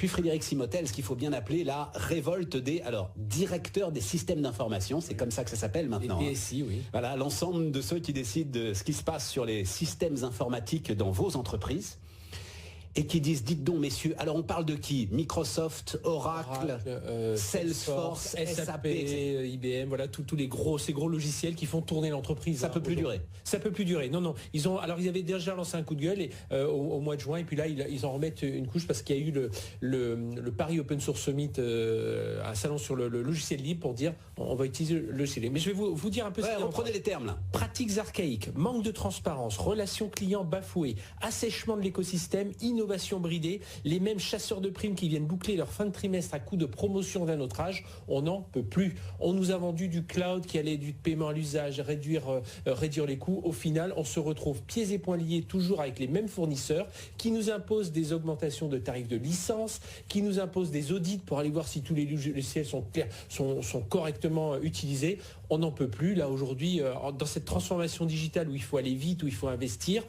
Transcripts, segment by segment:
puis Frédéric Simotel, ce qu'il faut bien appeler la révolte des directeurs des systèmes d'information, c'est comme ça que ça s'appelle maintenant. Les DSI, oui. Voilà, l'ensemble de ceux qui décident de ce qui se passe sur les systèmes informatiques dans vos entreprises. Et qui disent, dites donc messieurs, alors on parle de qui? Microsoft, Oracle, Salesforce, SAP, IBM, voilà, tous ces gros logiciels qui font tourner l'entreprise. Ça peut plus durer. Ça peut plus durer. Non. Ils avaient déjà lancé un coup de gueule au mois de juin, et puis là ils en remettent une couche parce qu'il y a eu le Paris Open Source Summit, un salon sur le logiciel libre pour dire on va utiliser le logiciel libre. Mais je vais vous dire un peu. Reprenez les termes là. Pratiques archaïques, manque de transparence, relations clients bafouées, assèchement de l'écosystème, innovation bridée, les mêmes chasseurs de primes qui viennent boucler leur fin de trimestre à coup de promotion d'un autre âge, on n'en peut plus. On nous a vendu du cloud qui allait du paiement à l'usage, réduire les coûts. Au final, on se retrouve pieds et poings liés toujours avec les mêmes fournisseurs qui nous imposent des augmentations de tarifs de licence, qui nous imposent des audits pour aller voir si tous les logiciels sont correctement utilisés. On n'en peut plus. Là, aujourd'hui, dans cette transformation digitale où il faut aller vite, où il faut investir,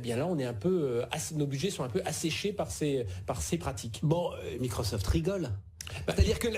bien là, on est un peu, nos budgets sont un peu asséchés par ces pratiques. Bon, Microsoft rigole. C'est-à-dire que,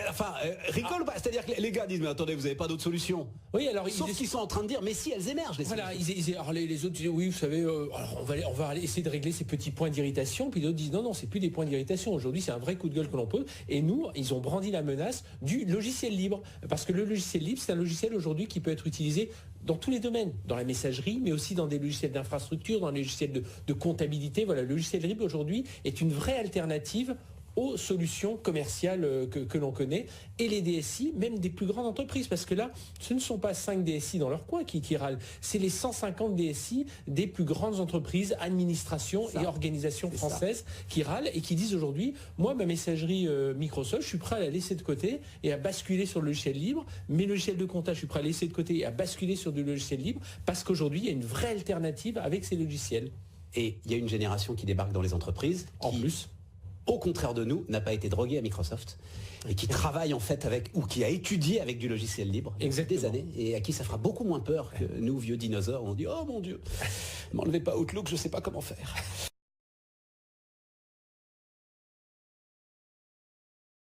rigole pas. C'est-à dire que les gars disent, mais attendez, vous n'avez pas d'autre solution. Oui, alors sauf qu'ils sont en train de dire, mais si elles émergent. Voilà, alors les autres disent, oui, vous savez, on va essayer de régler ces petits points d'irritation. Puis d'autres disent, non, c'est plus des points d'irritation. Aujourd'hui, c'est un vrai coup de gueule que l'on pose. Et nous, ils ont brandi la menace du logiciel libre, parce que le logiciel libre, c'est un logiciel aujourd'hui qui peut être utilisé dans tous les domaines, dans la messagerie, mais aussi dans des logiciels d'infrastructure, dans les logiciels de comptabilité. Voilà, le logiciel libre aujourd'hui est une vraie alternative aux solutions commerciales que l'on connaît, et les DSI, même des plus grandes entreprises, parce que là, ce ne sont pas 5 DSI dans leur coin qui râlent, c'est les 150 DSI des plus grandes entreprises, administrations et organisations françaises qui râlent et qui disent aujourd'hui, moi, ma messagerie Microsoft, je suis prêt à la laisser de côté et à basculer sur le logiciel libre, mes logiciels de comptage, je suis prêt à laisser de côté et à basculer sur du logiciel libre, parce qu'aujourd'hui, il y a une vraie alternative avec ces logiciels. Et il y a une génération qui débarque dans les entreprises, en plus, au contraire de nous, n'a pas été drogué à Microsoft et qui travaille en fait avec, ou qui a étudié avec du logiciel libre des années, et à qui ça fera beaucoup moins peur que nous, vieux dinosaures. On dit, oh mon Dieu, m'enlevez pas Outlook, je sais pas comment faire.